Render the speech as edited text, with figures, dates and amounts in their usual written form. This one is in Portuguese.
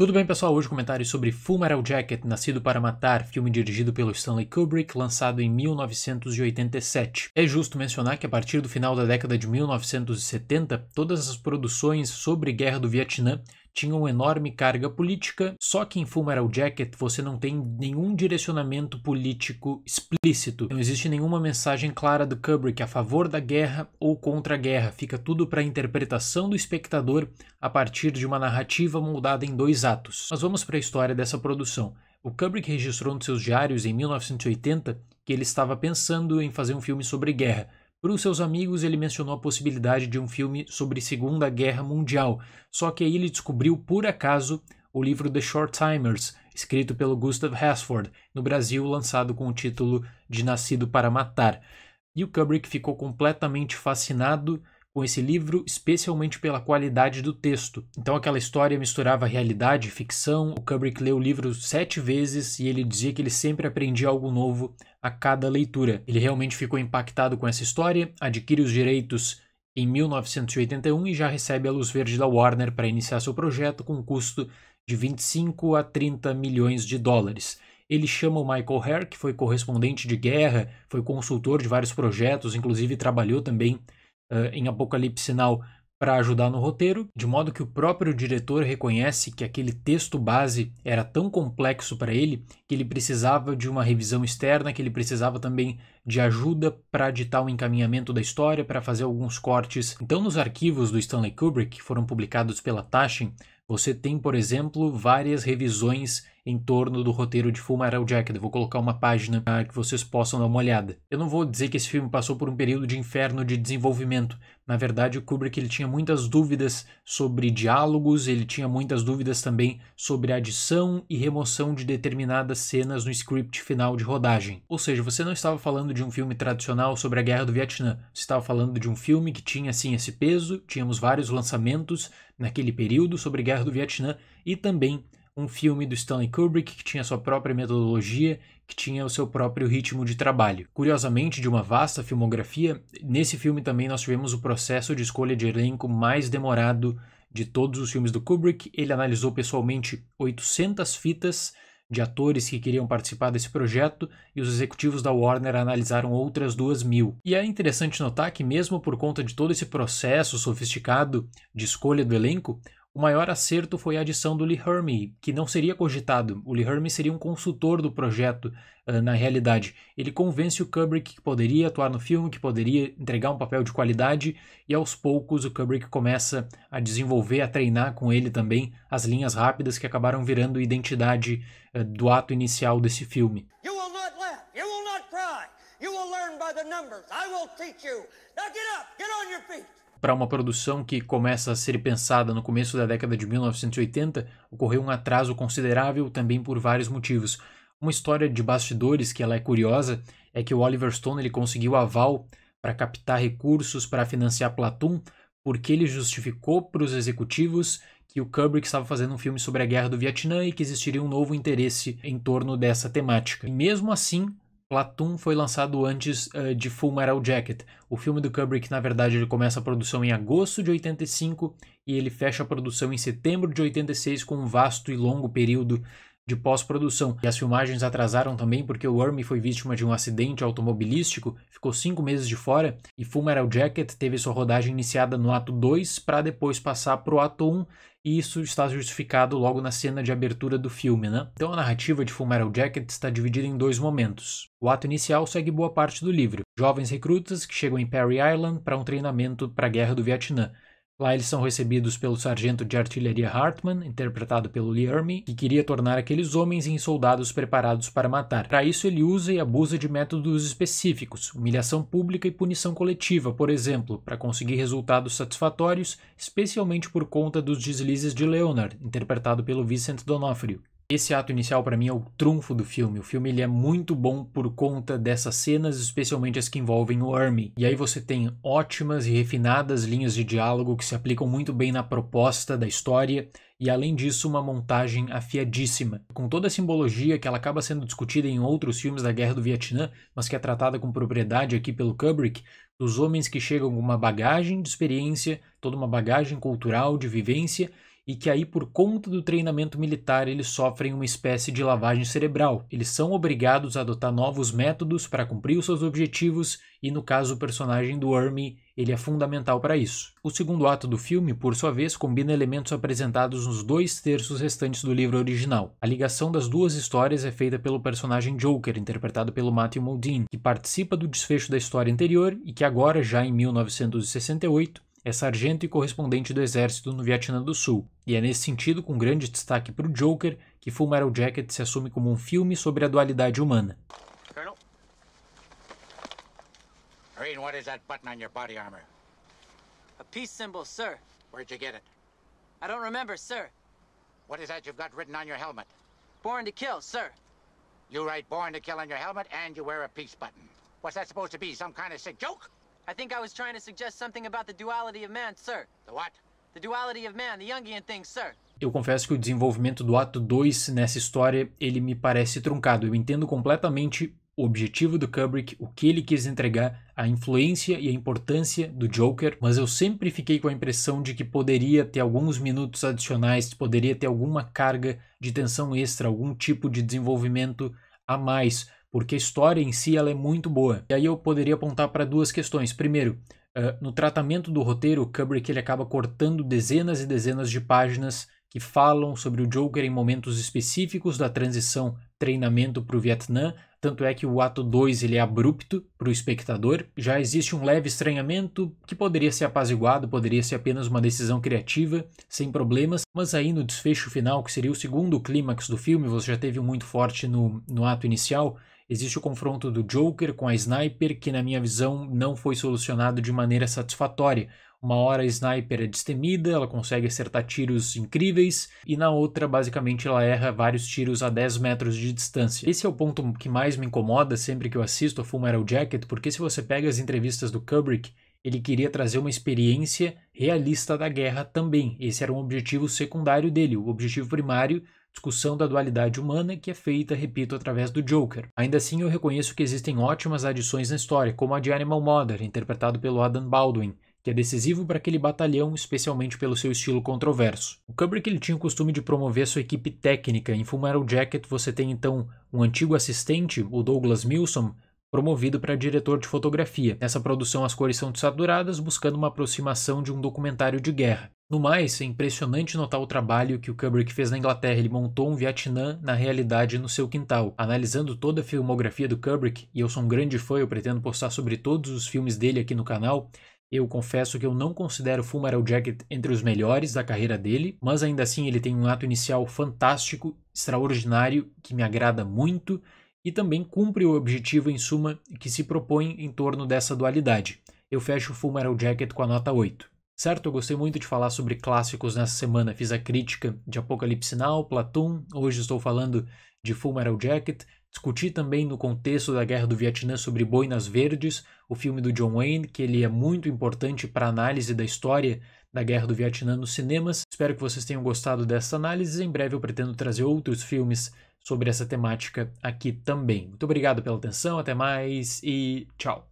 Tudo bem, pessoal? Hoje comentário sobre Full Metal Jacket, Nascido para Matar, filme dirigido pelo Stanley Kubrick, lançado em 1987. É justo mencionar que a partir do final da década de 1970, todas as produções sobre Guerra do Vietnã tinham enorme carga política, só que em Full Metal Jacket você não tem nenhum direcionamento político explícito. Não existe nenhuma mensagem clara do Kubrick a favor da guerra ou contra a guerra. Fica tudo para a interpretação do espectador a partir de uma narrativa moldada em 2 atos. Mas vamos para a história dessa produção. O Kubrick registrou nos seus diários em 1980 que ele estava pensando em fazer um filme sobre guerra. Para os seus amigos, ele mencionou a possibilidade de um filme sobre Segunda Guerra Mundial, só que aí ele descobriu, por acaso, o livro The Short Timers, escrito pelo Gustav Hasford, no Brasil lançado com o título de Nascido para Matar. E o Kubrick ficou completamente fascinado com esse livro, especialmente pela qualidade do texto. Então aquela história misturava realidade e ficção. O Kubrick leu o livro 7 vezes e ele dizia que ele sempre aprendia algo novo a cada leitura. Ele realmente ficou impactado com essa história, adquire os direitos em 1981 e já recebe a luz verde da Warner para iniciar seu projeto com um custo de 25 a 30 milhões de dólares. Ele chama o Michael Herr, que foi correspondente de guerra, foi consultor de vários projetos, inclusive trabalhou também em Apocalipse Now para ajudar no roteiro, de modo que o próprio diretor reconhece que aquele texto base era tão complexo para ele que ele precisava de uma revisão externa, que ele precisava também de ajuda para ditar o encaminhamento da história, para fazer alguns cortes. Então, nos arquivos do Stanley Kubrick, que foram publicados pela Taschen, você tem, por exemplo, várias revisões em torno do roteiro de Full Metal Jacket. Eu vou colocar uma página para que vocês possam dar uma olhada. Eu não vou dizer que esse filme passou por um período de inferno de desenvolvimento. Na verdade, o Kubrick ele tinha muitas dúvidas sobre diálogos, ele tinha muitas dúvidas também sobre adição e remoção de determinadas cenas no script final de rodagem. Ou seja, você não estava falando de um filme tradicional sobre a Guerra do Vietnã. Você estava falando de um filme que tinha, sim, esse peso, tínhamos vários lançamentos naquele período sobre a Guerra do Vietnã e também um filme do Stanley Kubrick que tinha sua própria metodologia, que tinha o seu próprio ritmo de trabalho. Curiosamente, de uma vasta filmografia, nesse filme também nós tivemos o processo de escolha de elenco mais demorado de todos os filmes do Kubrick. Ele analisou pessoalmente 800 fitas de atores que queriam participar desse projeto e os executivos da Warner analisaram outras 2.000. E é interessante notar que mesmo por conta de todo esse processo sofisticado de escolha do elenco, o maior acerto foi a adição do Lee Ermey, que não seria cogitado. O Lee Ermey seria um consultor do projeto, na realidade. Ele convence o Kubrick que poderia atuar no filme, que poderia entregar um papel de qualidade, e aos poucos o Kubrick começa a desenvolver, a treinar com ele também as linhas rápidas que acabaram virando identidade do ato inicial desse filme. You will not laugh. You will not cry. You will learn by the numbers. I will teach you. Now get up. Get on your feet. Para uma produção que começa a ser pensada no começo da década de 1980, ocorreu um atraso considerável também por vários motivos. Uma história de bastidores que ela é curiosa é que o Oliver Stone ele conseguiu aval para captar recursos para financiar Platoon, porque ele justificou para os executivos que o Kubrick estava fazendo um filme sobre a Guerra do Vietnã e que existiria um novo interesse em torno dessa temática. E mesmo assim, Platoon foi lançado antes de Full Metal Jacket. O filme do Kubrick, na verdade, ele começa a produção em agosto de 85 e ele fecha a produção em setembro de 86 com um vasto e longo período de pós-produção. E as filmagens atrasaram também porque o Ermey foi vítima de um acidente automobilístico, ficou 5 meses de fora, e Full Metal Jacket teve sua rodagem iniciada no ato 2 para depois passar para o ato 1, e isso está justificado logo na cena de abertura do filme, né? Então a narrativa de Full Metal Jacket está dividida em 2 momentos. O ato inicial segue boa parte do livro. Jovens recrutas que chegam em Perry Island para um treinamento para a Guerra do Vietnã. Lá eles são recebidos pelo sargento de artilharia Hartman, interpretado pelo Lee Ermey, que queria tornar aqueles homens em soldados preparados para matar. Para isso ele usa e abusa de métodos específicos, humilhação pública e punição coletiva, por exemplo, para conseguir resultados satisfatórios, especialmente por conta dos deslizes de Leonard, interpretado pelo Vincent D'Onofrio. Esse ato inicial para mim é o trunfo do filme. O filme ele é muito bom por conta dessas cenas, especialmente as que envolvem o Ermey. E aí você tem ótimas e refinadas linhas de diálogo que se aplicam muito bem na proposta da história e além disso uma montagem afiadíssima. Com toda a simbologia que ela acaba sendo discutida em outros filmes da Guerra do Vietnã, mas que é tratada com propriedade aqui pelo Kubrick, dos homens que chegam com uma bagagem de experiência, toda uma bagagem cultural, de vivência, e que aí por conta do treinamento militar eles sofrem uma espécie de lavagem cerebral. Eles são obrigados a adotar novos métodos para cumprir os seus objetivos e no caso o personagem do Ermey, ele é fundamental para isso. O segundo ato do filme, por sua vez, combina elementos apresentados nos 2/3 restantes do livro original. A ligação das duas histórias é feita pelo personagem Joker, interpretado pelo Matthew Modine, que participa do desfecho da história anterior e que agora, já em 1968, é sargento e correspondente do exército no Vietnã do Sul. E é nesse sentido, com grande destaque para o Joker, que Full Metal Jacket se assume como um filme sobre a dualidade humana. Colonel? Marine, what is that button on your body armor? A peace symbol, sir. Where'd you get it? I don't remember, sir. What is that you've got written on your helmet? Born to kill, sir. You write born to kill on your helmet and you wear a peace button. What's that supposed to be, some kind of sick joke? I think I was trying to suggest something about the duality of man, sir. The what? The duality of man, the Jungian thing, sir. Eu confesso que o desenvolvimento do ato 2 nessa história, ele me parece truncado. Eu entendo completamente o objetivo do Kubrick, o que ele quis entregar, a influência e a importância do Joker, mas eu sempre fiquei com a impressão de que poderia ter alguns minutos adicionais, poderia ter alguma carga de tensão extra, algum tipo de desenvolvimento a mais, porque a história em si ela é muito boa. E aí eu poderia apontar para duas questões. Primeiro, no tratamento do roteiro, o Kubrick ele acaba cortando dezenas e dezenas de páginas que falam sobre o Joker em momentos específicos da transição treinamento para o Vietnã, tanto é que o ato 2 ele é abrupto para o espectador. Já existe um leve estranhamento que poderia ser apaziguado, poderia ser apenas uma decisão criativa, sem problemas, mas aí no desfecho final, que seria o segundo clímax do filme, você já teve um muito forte no ato inicial, existe o confronto do Joker com a Sniper, que na minha visão não foi solucionado de maneira satisfatória. Uma hora a Sniper é destemida, ela consegue acertar tiros incríveis, e na outra, basicamente, ela erra vários tiros a 10 metros de distância. Esse é o ponto que mais me incomoda sempre que eu assisto a Full Metal Jacket, porque se você pega as entrevistas do Kubrick, ele queria trazer uma experiência realista da guerra também. Esse era um objetivo secundário dele. O objetivo primário, discussão da dualidade humana, que é feita, repito, através do Joker. Ainda assim, eu reconheço que existem ótimas adições na história, como a de Animal Mother, interpretado pelo Adam Baldwin, que é decisivo para aquele batalhão, especialmente pelo seu estilo controverso. O Kubrick ele tinha o costume de promover sua equipe técnica. Em Full Metal Jacket você tem então um antigo assistente, o Douglas Milsom, promovido para diretor de fotografia. Nessa produção as cores são desaturadas, buscando uma aproximação de um documentário de guerra. No mais, é impressionante notar o trabalho que o Kubrick fez na Inglaterra. Ele montou um Vietnã na realidade no seu quintal. Analisando toda a filmografia do Kubrick, e eu sou um grande fã, eu pretendo postar sobre todos os filmes dele aqui no canal, eu confesso que eu não considero Full Metal Jacket entre os melhores da carreira dele, mas ainda assim ele tem um ato inicial fantástico, extraordinário, que me agrada muito, e também cumpre o objetivo, em suma, que se propõe em torno dessa dualidade. Eu fecho o Full Metal Jacket com a nota 8. Certo, eu gostei muito de falar sobre clássicos nessa semana, fiz a crítica de Apocalipse Now, Platoon, hoje estou falando de Full Metal Jacket, discuti também no contexto da Guerra do Vietnã sobre Boinas Verdes, o filme do John Wayne, que ele é muito importante para a análise da história da Guerra do Vietnã nos cinemas. Espero que vocês tenham gostado dessa análise, em breve eu pretendo trazer outros filmes sobre essa temática aqui também. Muito obrigado pela atenção, até mais e tchau!